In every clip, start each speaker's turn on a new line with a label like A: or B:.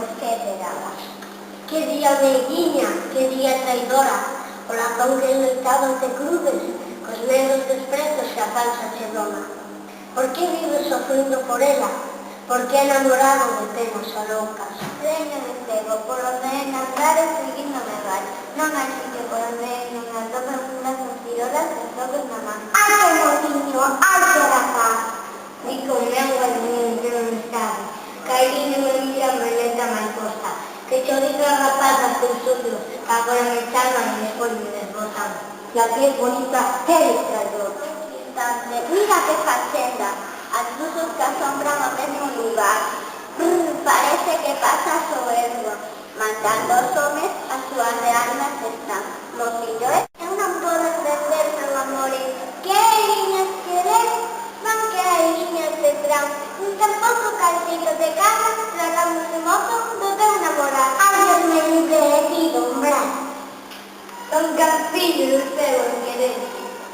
A: por qué esperabas? Que día meiguiña, que día traidora, o latón que enloitado te crudes, cos negros desprezos que a falsa che dona. Por que vives sofrindo por ela? Por que enamorado de penas a loucas? Leño de cego, por onde en andar e seguíndome vai. Non hai sitio por onde non me atopen unhas mentirolas que toquen na man. Ai que mociño, ai que rapaz! Ni con lengua nin non sabe. Cairiño me mira maleta mariposa. Que chorizo a rapazas tes suyo, que agora me chaman e despois me desbotan. La que bonita eres traidor. Mira que facenda, as luzes que asombran o mesmo lugar. Parece que pasa soberbo, mandando aos homes as súas armas están. Mocillo, eu non podo entender, meu amor, que liñas querer, non que hai liñas detrás. Tampouco calcito de cama, tratamos de mozo do teu namorado. Ai, Dios me libre de ti, don Blas. Don Campillo do céu en querer,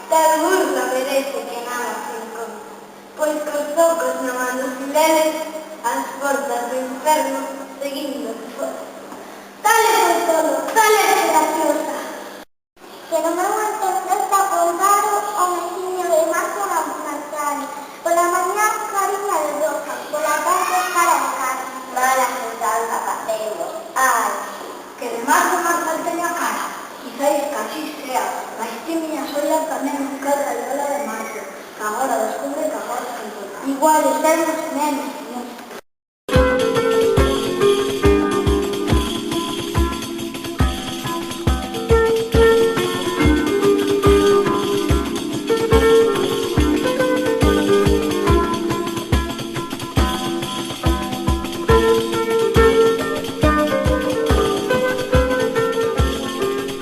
A: tal burla merece que nada se encontre. Pois cos focos na mano fileles, as portas do inferno seguindo fora. Dale por todo, dale graciosa. Pero non entender está colgado o meciño de marzo na Nazari. Pola mañá cariña de roja, pola tarde cara en cara. Mala sentada facemos. Ai, que de marzo marzo teña cara. Quizáis que así sea, mas que miña sola tamén nunca traiola de marzo. Agora descubre que agora se encontra. Igual estamos menos.